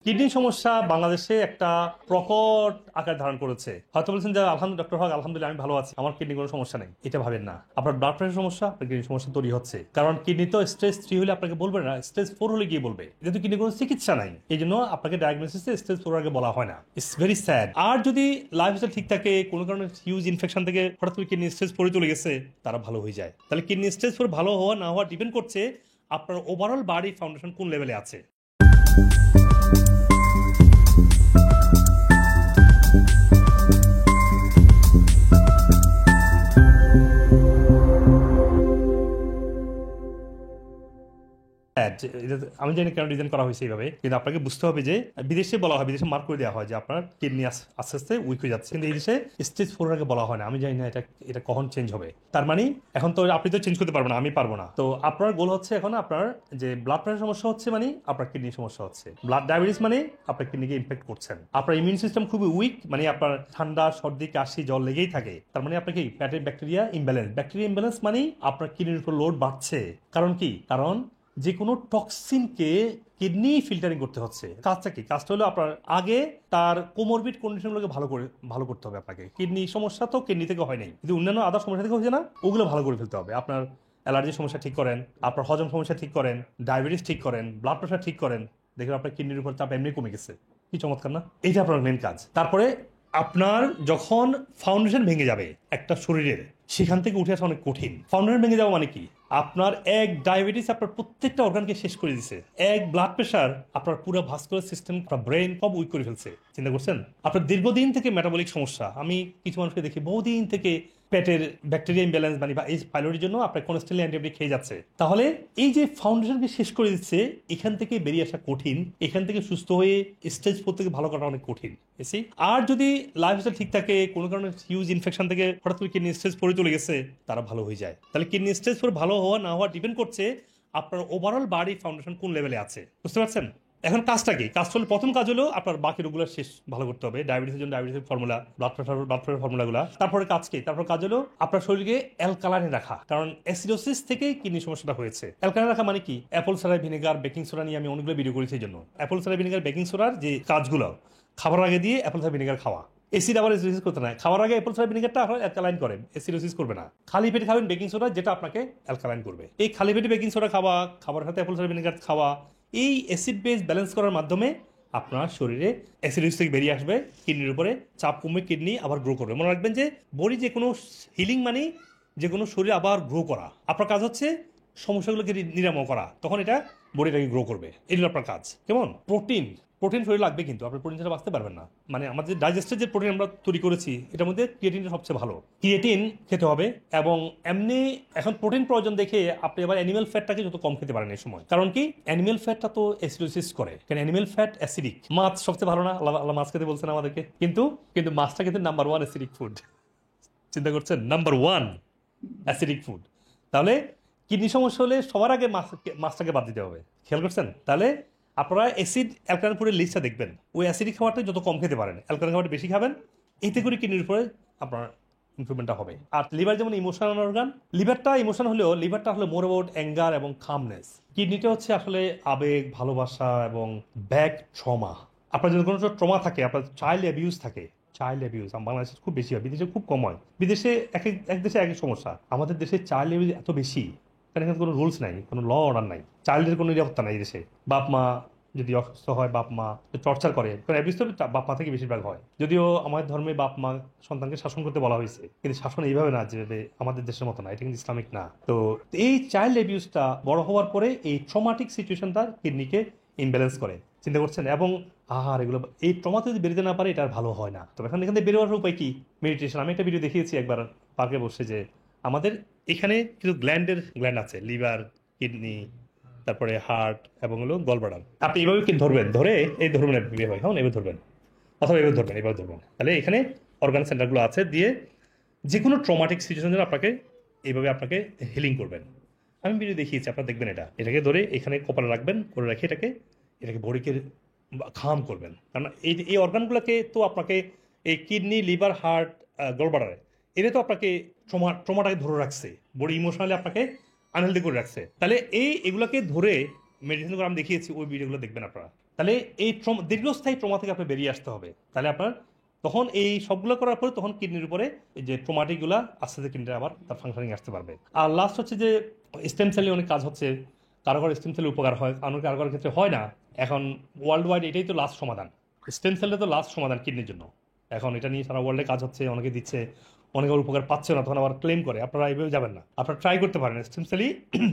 Kidney সমস্যা বাংলাদেশে একটা প্রকট আকার ধারণ করেছে। হয়তো বলছেন যে আলহামদুলিল্লাহ ডক্টর হক, আলহামদুলিল্লাহ আমি ভালো আছি, আমার কিডনি কোনো সমস্যা নেই। এটা ভাবেন না, আপনার ব্লাড প্রেশার সমস্যা, আপনার কিডনি সমস্যা তৈরি হচ্ছে। কারণ কিডনি তো স্টেজ 3 হলে আপনাকে বলবে না, স্টেজ 4 হলে গিয়ে বলবে। যেহেতু কিডনি কোনো চিকিৎসা নাই, এই জন্য আপনাকে ডায়াগনোসিসে স্টেজ 4 আগে বলা হয় না। It's very sad. আর যদি লাইফস্টাইল ঠিক থাকে, কোনো কারণে হিউজ ইনফেকশন থেকে হঠাৎ করে কিডনি স্টেজ 4 চলে গেছে, তারা ভালো হয়ে যায়। তাহলে কিডনি স্টেজ 4 ভালো হওয়া না হওয়া ডিপেন্ড করছে আপনার ওভারঅল বডি ফাউন্ডেশন কোন লেভেলে আছে। আমি জানি কেন ডিজাইন করা হয়েছে এইভাবে, কিন্তু আপনাকে বুঝতে হবে যে বিদেশে বলা হয়, বিদেশে মার্ক করে দেওয়া হয় যে আপনার কিডনি আস্তে আস্তে উইক হয়ে যাচ্ছে, কিন্তু এই দেশে স্টেজ 4 আগে বলা হয় না। আমি জানি না এটা কখন চেঞ্জ হবে। তার মানে এখন তো আপনি তো চেঞ্জ করতে পারবেন না, আমি পারবো না। তো আপনার গোল হচ্ছে এখন আপনার যে ব্লাড প্রেশার সমস্যা হচ্ছে মানে আপনার কিডনি সমস্যা হচ্ছে, ব্লাড ডায়াবেটিস মানে আপনার কিডনিকে ইমপ্যাক্ট করছেন, আপনার ইমিউন সিস্টেম খুবই উইক, মানে আপনার ঠান্ডা সর্দি কাশি জ্বর লেগেই থাকে। তার মানে আপনার কি প্যাটের ব্যাকটেরিয়া ইমব্যালেন্স মানে আপনার কিডনির উপর লোড বাড়ছে। কারণ কি? কারণ যে কোনো টক্সিনকে কিডনি ফিল্টারিং করতে হচ্ছে। কাজটা কি? কাজটা হলো আপনার আগে তার কোমরবিড কন্ডিশনগুলোকে ভালো করতে হবে। আপনাকে কিডনি সমস্যা তো কিডনি থেকে হয় নাই, কিন্তু অন্যান্য আদার সমস্যা থেকে হচ্ছে না, ওগুলো ভালো করে ফেলতে হবে। আপনার অ্যালার্জির সমস্যা ঠিক করেন, আপনার হজম সমস্যা ঠিক করেন, ডায়াবেটিস ঠিক করেন, ব্লাড প্রেশার ঠিক করেন, দেখবেন আপনার কিডনির উপর চাপ এমনি কমে গেছে। কি চমৎকার না? এইটা আপনার মেন কাজ। তারপরে আপনার যখন ফাউন্ডেশন ভেঙে যাবে একটা শরীরের, সেখান থেকে উঠে আসা অনেক কঠিন। ফাউন্ডেশন ভেঙে যাওয়া মানে কি? আপনার এক ডায়াবেটিস আপনার প্রত্যেকটা অর্গানকে শেষ করে দিচ্ছে, এক ব্লাড প্রেশার আপনার পুরো ভাস্কুলার সিস্টেম, আপনার ব্রেন সব উইক করে ফেলছে। চিন্তা করছেন? আপনার দীর্ঘদিন থেকে মেটাবলিক সমস্যা, আমি কিছু মানুষকে দেখি বহুদিন থেকে পেটের ব্যাকটেরিয়া ইমব্যালেন্স মানে বা এই পাইলোরির জন্য আপনার কনস্ট্যান্টলি অ্যান্টিবায়োটিক খেয়ে যাচ্ছে। তাহলে এই যে ফাউন্ডেশনকে শেষ করে দিচ্ছে, এখান থেকে বেরিয়ে আসা কঠিন, এখান থেকে সুস্থ হয়ে স্টেজ 4 থেকে ভালো করা অনেক কঠিন। এসি আর যদি লাইফস্টাইল ঠিক থাকে, কোনো কারণে হিউজ ইনফেকশন থেকে হঠাৎ করে কিডনি স্টেজ 4 চলে গেছে, তারা ভালো হয়ে যায়। তাহলে কিডনি স্টেজ 4 ভালো হওয়া না হওয়া ডিপেন্ড করছে আপনার ওভারঅল বডি ফাউন্ডেশন কোন লেভেলে আছে। বুঝতে পারছেন? এখন কাজটা কি? কাজ হলো, প্রথম কাজ হলো আপনার বাকি রোগগুলো শেষ ভালো করতে হবে। ডায়াবেটিসের জন্য ডায়াবেটিসের ফর্মুলা, ব্লাড প্রেশার ফর্মুলাগুলো। তারপরে কাজ কি? তারপর কাজ হলো আপনার শরীরকে অ্যালকালাইনে রাখা, কারণ অ্যাসিডোসিস থেকে কিডনি সমস্যাটা হয়েছে। অ্যালকালাইনে রাখা মানে কি? Apple cider vinegar, baking soda নিয়ে আমি অনেকগুলো ভিডিও করেছি। এই জন্য অ্যাপল সাইডার ভিনেগার, বেকিং সোডার যে কাজগুলো, খাবার আগে দিয়ে অ্যাপল সাইডার ভিনেগার খাওয়া। এসিড আবার অ্যাসিডোসিস করতে না, খাওয়ার আগে অ্যাপল সাইডার ভিনেগারটা অ্যালকালাইন করে, অ্যাসিডোসিস করবে না। খালি পেটে খাবেন বেকিং সোডা, যেটা আপনাকে অ্যালকালাইন করবে। এই খালি পেটে বেকিং সোডা খাওয়া, খাবারের সাথে অ্যাপল সাইডার ভিনেগার খাওয়া, এই অ্যাসিড বেস ব্যালেন্স করার মাধ্যমে আপনার শরীরে অ্যাসিডোসিস থেকে বেরিয়ে আসবে, কিডনির উপরে চাপ কমবে, কিডনি আবার গ্রো করবে। মনে রাখবেন যে বডি যে কোনো হিলিং মানে যে কোনো শরীর আবার গ্রো করা। আপনার কাজ হচ্ছে সমস্যাগুলোকে নিরাময় করা, তখন এটা বডিটাকে গ্রো করবে। এগুলো আপনার কাজ। কেমন? প্রোটিন শরীর লাগবে, কিন্তু আপনি প্রোটিন ছাড়া বাঁচতে পারবেন না। মানে আমাদের ডাইজেস্টের যে প্রোটিন আমরা তৈরি করেছি, এটার মধ্যে ক্রিয়েটিনটা সবচেয়ে ভালো। ক্রিয়েটিন খেতে হবে, এবং এমনি এখন প্রোটিন প্রয়োজন দেখে আপনি আবার অ্যানিমেল ফ্যাটটাকে যত কম খেতে পারেন এই সময়। কারণ কি? অ্যানিমেল ফ্যাটটা তো অ্যাসিডোসিস করে, কারণ অ্যানিমেল ফ্যাট অ্যাসিডিক। মাছ সবচেয়ে ভালো না? আল্লাহ মাছ খেতে বলছেন আমাদেরকে, কিন্তু মাছটা কিন্তু নাম্বার 1 অ্যাসিডিক ফুড। চিন্তা করছেন? Number 1 acidic food. তাহলে কিডনি সমস্যা হলে সবার আগে মাছটাকে বাদ দিতে হবে। খেয়াল করছেন? তাহলে আপনারা অ্যাসিড অ্যালকালাইন ফুডের লিস্টটা দেখবেন, ওই অ্যাসিডিক খাবারটা যত কম খেতে পারেন, অ্যালকালাইন খাবারটা বেশি খাবেন, এতে করে কিডনির উপরে আপনার ইমপ্রুভমেন্টটা হবে। আর লিভার যেমন ইমোশনাল অর্গান, লিভারটা ইমোশন হলেও লিভারটা হলো মোর অ্যাবাউট অ্যাঙ্গার এবং কামনেস। কিডনিটা হচ্ছে আসলে আবেগ, ভালোবাসা এবং ব্যাক ট্রমা। আপনার যদি কোনো ট্রমা থাকে, আপনার চাইল্ড অ্যাবিউজ থাকে, চাইল্ড অ্যাবিউজ বাংলাদেশে খুব বেশি হয়, বিদেশে খুব কম হয়। বিদেশে এক দেশে এক সমস্যা, আমাদের দেশে চাইল্ড অ্যাবিউজ এত বেশি, কারণ এখানে কোনো রুলস নাই, কোনো ল অর্ডার নাই, চাইল্ডের কোনো নিরাপত্তা নাই দেশে। বাপ মা যদি অসুস্থ হয়, বাপ মা টর্চার করে, কারণ অ্যাবিউজ তো বাপ মা থেকে বেশিরভাগ হয়। যদিও আমাদের ধর্মে বাপ মা সন্তানকে শাসন করতে বলা হয়েছে, কিন্তু শাসন এইভাবে না, যে আমাদের দেশের মতো না, এটা কিন্তু ইসলামিক না। তো এই চাইল্ড অ্যাবিউজটা বড় হওয়ার পরে এই ট্রমাটিক সিচুয়েশনটা কিডনিকে ইমব্যালেন্স করে। চিন্তা করছেন? এবং এগুলো এই ট্রমাতে যদি বেরোতে না পারে, এটা ভালো হয় না। তবে এখান থেকে বেরোবার উপায় কি? মেডিটেশন। আমি একটা ভিডিও দেখিয়েছি একবার পার্কে বসে, যে আমাদের এখানে কিছু গ্ল্যান্ড আছে, লিভার, কিডনি, তারপরে হার্ট এবং হলো গলব্লাডার। আপনি এইভাবে কি ধরবেন, এই ধরবেন, হ্যাঁ এভাবে ধরবেন, অথবা এভাবে ধরবেন। তাহলে এখানে অর্গান সেন্টারগুলো আছে, দিয়ে যে কোনো ট্রমাটিক সিচুয়েশন আপনাকে এইভাবে আপনাকে হিলিং করবেন। আমি ভিডিও দেখিয়েছি, আপনারা দেখবেন। এটাকে ধরে এখানে কপালে রাখবেন, করে রেখে এটাকে বডিকে খাম করবেন। কারণ এই অর্গানগুলোকে তো আপনাকে এই কিডনি, লিভার, হার্ট, গলব্লাডার, এটা তো আপনাকে ট্রমাটাকে ধরে রাখছে, বডি ইমোশনালি আপনাকে আনহেলদি করে রাখছে। তাহলে এগুলোকে ধরে মেডিটেশন করে আমি দেখিয়েছি, ওই ভিডিওগুলো দেখবেন আপনারা। তাহলে এই দীর্ঘস্থায়ী ট্রমা থেকে আপনার বেরিয়ে আসতে হবে। তাহলে আপনার তখন এই সবগুলো করার পরে তখন কিডনির উপরে এই যে ট্রমাটিকগুলো আস্তে আস্তে কিডনিটা আবার তার ফাংশনিং আসতে পারবে। আর লাস্ট হচ্ছে যে স্টেম সেলে অনেক কাজ হচ্ছে, কারো কারো স্টেম সেলের উপকার হয়, কারো কারোর ক্ষেত্রে হয় না। এখন ওয়ার্ল্ড ওয়াইড এটাই তো লাস্ট সমাধান, স্টেম সেলটা তো লাস্ট সমাধান কিডনির জন্য। এখন এটা নিয়ে সারা ওয়ার্ল্ডে কাজ হচ্ছে, অনেকে দিচ্ছে, অনেকে উপকার পাচ্ছে না, তখন আবার ক্লেম করে। আপনারা এইভাবে যাবেন না, আপনারা ট্রাই করতে পারেন স্টেম সেলই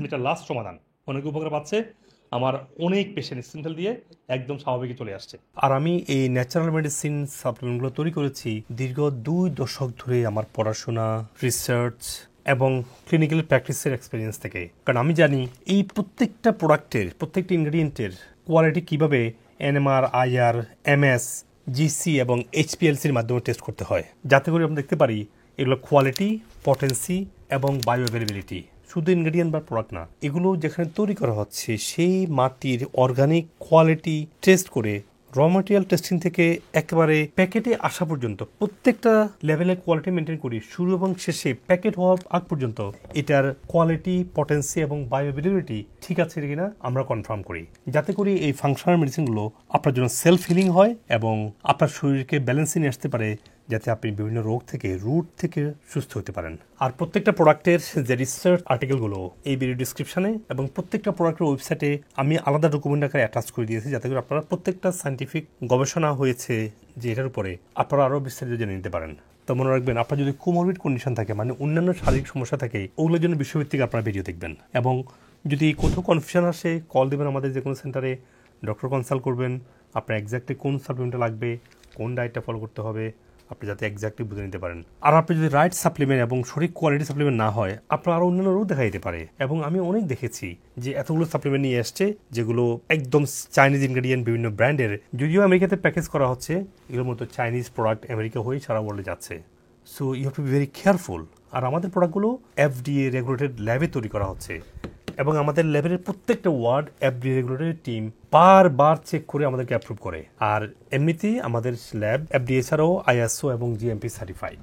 এটা লাস্ট সমাধান। অনেকে উপকার পাচ্ছে, আমার অনেক পেশেন্ট স্টেম সেল দিয়ে একদম স্বাভাবিক চলে আসছে। আর আমি এই ন্যাচারাল মেডিসিন সাপ্লিমেন্টগুলো তৈরি করেছি দীর্ঘ 2 দশক ধরে আমার পড়াশোনা, রিসার্চ এবং ক্লিনিক্যাল প্র্যাকটিসের এক্সপিরিয়েন্স থেকে। কারণ আমি জানি এই প্রত্যেকটা প্রোডাক্টের, প্রত্যেকটা ইনগ্রিডিয়েন্টের কোয়ালিটি কীভাবে NMR, IR, MS, GC এবং HPLCর মাধ্যমে টেস্ট করতে হয়, যাতে করে আমরা দেখতে পারি এগুলো কোয়ালিটি, পটেন্সি এবং বায়ো অ্যাভেলেবিলিটি শুধু ইনগ্রেডিয়েন্ট বা প্রোডাক্ট না, এগুলো যেখানে তৈরি করা হচ্ছে সেই মাটির অর্গানিক কোয়ালিটি টেস্ট করে র ম্যাটেরিয়াল টেস্টিং থেকে একেবারে প্যাকেটে আসা পর্যন্ত প্রত্যেকটা লেভেলের কোয়ালিটি মেনটেন করি। শুরু এবং শেষে প্যাকেট হওয়ার আগ পর্যন্ত এটার কোয়ালিটি, পটেন্সি এবং বায়োঅ্যাভেলেবিলিটি ঠিক আছে কিনা আমরা কনফার্ম করি, যাতে করে এই ফাংশনাল মেডিসিনগুলো আপনার জন্য সেলফ হিলিং হয় এবং আপনার শরীরকে ব্যালেন্সে নিয়ে আসতে পারে, যাতে আপনি বিভিন্ন রোগ থেকে রুট থেকে সুস্থ হতে পারেন। আর প্রত্যেকটা প্রোডাক্টের যে রিসার্চ আর্টিকেলগুলো এই ভিডিও ডিসক্রিপশনে এবং প্রত্যেকটা প্রোডাক্টের ওয়েবসাইটে আমি আলাদা ডকুমেন্ট আকারে অ্যাটাচ করে দিয়েছি, যাতে করে আপনারা প্রত্যেকটা সায়েন্টিফিক গবেষণা হয়েছে যে এটার উপরে আপনারা আরও বিস্তারিত জেনে নিতে পারেন। তো মনে রাখবেন, আপনার যদি কোমরবিড কন্ডিশন থাকে, মানে অন্যান্য শারীরিক সমস্যা থাকে, ওগুলোর জন্য বিশ্বভিত্তিক আপনারা ভিডিও দেখবেন। এবং যদি কোথাও কনফিউশন আসে, কল দেবেন আমাদের যে কোনো সেন্টারে, ডক্টর কনসাল্ট করবেন, আপনার এক্স্যাক্টলি কোন সাপ্লিমেন্টটা লাগবে, কোন ডায়েটটা ফলো করতে হবে, আপনি যাতে এক্স্যাক্টলি বুঝে নিতে পারেন। আর আপনি যদি রাইট সাপ্লিমেন্ট এবং সঠিক কোয়ালিটি সাপ্লিমেন্ট না হয়, আপনার আরও অন্যান্য রোগ দেখা যেতে পারে। এবং আমি অনেক দেখেছি যে এতগুলো সাপ্লিমেন্ট নিয়ে আসছে যেগুলো একদম চাইনিজ ইনগ্রেডিয়েন্ট, বিভিন্ন ব্র্যান্ডের, যদিও আমেরিকাতে প্যাকেজ করা হচ্ছে, এগুলোর মতো চাইনিজ প্রোডাক্ট আমেরিকা হয়ে সারা ওয়ার্ল্ডে যাচ্ছে। So you have to be very careful. আর আমাদের প্রোডাক্টগুলো FDA রেগুলেটেড ল্যাবে তৈরি করা হচ্ছে এবং আমাদের ল্যাবের প্রত্যেকটা ওয়ার্ড FDA রেগুলেটরি টিম বারবার চেক করে আমাদেরকে অ্যাপ্রুভ করে। আর এমনিতেই আমাদের ল্যাব FDA ছাড়াও ISO এবং GMP সার্টিফাইড।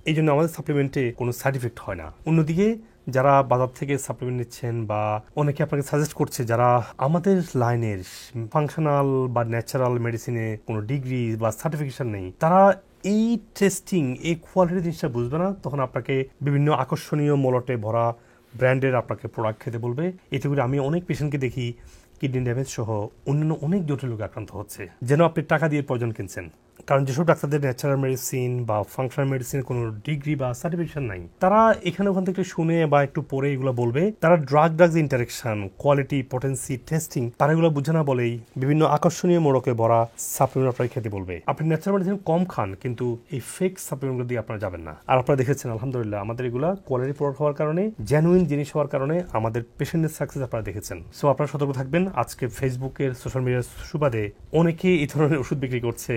এই জন্য আমাদের সাপ্লিমেন্টে কোনো সাইড ইফেক্ট হয় না। অন্যদিকে যারা বাজার থেকে সাপ্লিমেন্ট নিচ্ছেন বা অনেকে আপনাকে সাজেস্ট করছে যারা আমাদের লাইনের ফাংশনাল বা ন্যাচারাল মেডিসিনে কোনো ডিগ্রি বা সার্টিফিকেশন নেই, তারা এই টেস্টিং, এই কোয়ালিটি জিনিসটা বুঝবে না। তখন আপনাকে বিভিন্ন আকর্ষণীয় মলটে ভরা ব্র্যান্ডের আপনাকে প্রোডাক্ট খেতে বলবে। এতে করে আমি অনেক পেশেন্টকে দেখি কিডনি ড্যামেজ সহ অন্যান্য অনেক জটিল রোগে আক্রান্ত হচ্ছে, যেন আপনি টাকা দিয়ে প্রয়োজন কিনছেন। কারণ যেসব ডাক্তারদের ন্যাচারাল মেডিসিন বা ফাংশনাল মেডিসিনের কোনো ডিগ্রি বা সার্টিফিকেশন নাই, তারা এখানে ওখান থেকে শুনে বা একটু পরে এগুলো বলবে। তারা drugs interaction, quality, potency, testing, তারা এগুলো বুঝে না বলেই বিভিন্ন আকর্ষণীয় মোড়কে ভরা সাপ্লিমেন্ট আপনাকে খেতে বলবে। আপনি ন্যাচারাল মেডিসিন কম খান, কিন্তু এই ফেক সাপ্লিমেন্টগুলো দিয়ে আপনারা যাবেন না। আর আপনারা দেখেছেন আলহামদুলিল্লাহ আমাদের এগুলো কোয়ালিটি প্রোডাক্ট হওয়ার কারণে, জেনুইন জিনিস হওয়ার কারণে আমাদের পেশেন্টের সাকসেস আপনারা দেখেছেন। সো আপনারা সতর্ক থাকবেন। আজকে ফেসবুকের, সোশ্যাল মিডিয়ার সুবাদে অনেকে এই ধরনের ওষুধ বিক্রি করছে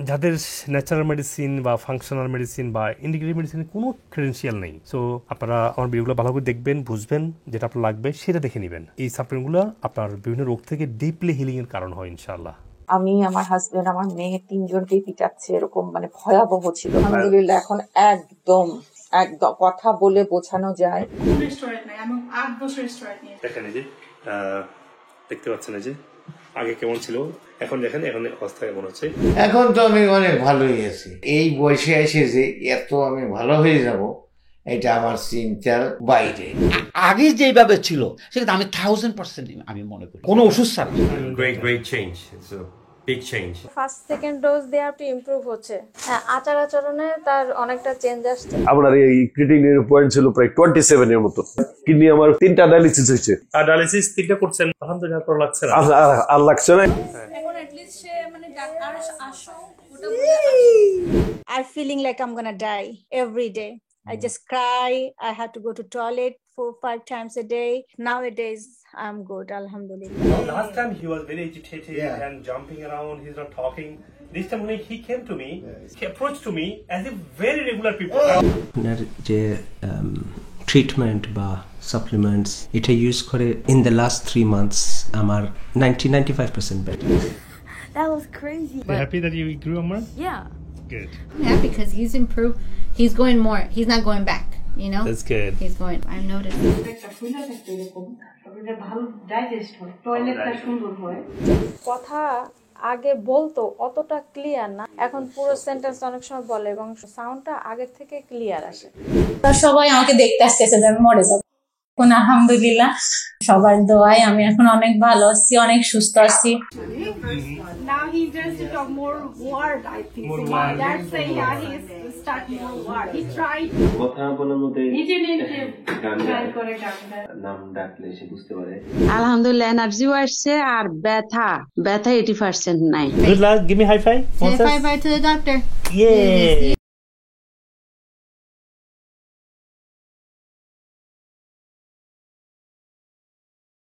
যাদের ন্যাচারাল মেডিসিন বা ফাংশনাল মেডিসিন বা ইন্টিগ্রেটিভ মেডিসিনের কোনো ক্রেডেন্সিয়াল নেই। সো আপনারা আমার ভিডিওগুলো ভালো করে দেখবেন, বুঝবেন, যেটা আপনার লাগবে সেটা দেখে নেবেন। এই সাপ্লিমেন্টগুলো আপনার বিভিন্ন রোগ থেকে ডিপলি হিলিং এর কারণ হয় ইনশাআল্লাহ। আমি, আমার হাজবেন্ড, আমার মেয়ে, তিনজনকেই পিটাচ্ছে, এরকম মানে ভয়াবহ ছিল। আলহামদুলিল্লাহ এখন একদম একদম কথা বলে বোঝানো যায়। দেখেন এই যে দেখতে পাচ্ছেন এই যে আগে কেমন ছিল, এখন দেখেন এখন অবস্থা কেমন হচ্ছে। এখন তো আমি অনেক ভালোই আছি। এই বয়সে এসে যে এত আমি ভালো হয়ে যাব, এটা আমার চিন্তার বাইরে। আগে যেভাবে ছিল সেটা আমি 1000% আমি মনে করি কোনো ওষুধ ছাড়া। Great change. It's a big change. First second dose দেওয়ার পর ইমপ্রুভ হচ্ছে। হ্যাঁ, আচার আচরণে তার অনেকটা চেঞ্জ আসছে। আপনার এই ক্রিটিনিনের পয়েন্ট ছিল প্রায় 27 এর মতো। কিডনি আমার 3টা ডায়ালিসিস হয়েছে। আর ডায়ালিসিস 3টা করছেন, আলহামদুলিল্লাহ ভালো লাগছে না? আর লাগছে না। এখন এট লিস্ট সে মানে ডাক্তার আসো ওটা I'm feeling like I'm gonna die every day. I just cry. I had to go to toilet 4-5 times a day. Nowadays, I'm good, alhamdulillah. Last time he was very agitated and jumping around. He's not talking. This time when he came to me, he approached to me as if very regular people. আপনার যে treatment বা supplements এটা use করে in the last 3 months আমার 90-95% better. That was crazy. You happy that you grew Amar? Yeah. Good. I'm happy because he's improved. He's going more. He's not going back. You know. That's good. He's going. I've noticed. ভালো digest হয়, টয়লেটটা সুন্দর হয়। কথা আগে বলতো অতটা clear না, এখন পুরো সেন্টেন্স অনেক সময় বলে এবং সাউন্ডটা আগের থেকে ক্লিয়ার আসে। সবাই আমাকে দেখতে আসতেছে যে আমি মরে যাবো। এখন আলহামদুলিল্লাহ সবার দোয়ায় আমি এখন অনেক ভালো আছি, অনেক সুস্থ আছি। Now he just to talk more word, I think. So that's say yeah, he's start more word. He tried. কথা বলার মধ্যে He didn't try করে গানটা। নাম ডাকলে সে বুঝতে পারে। আলহামদুলিল্লাহ এনার্জিও আসছে আর ব্যথা 80% নাই। Good luck. Give me high five. Say bye bye to the doctor. Yeah.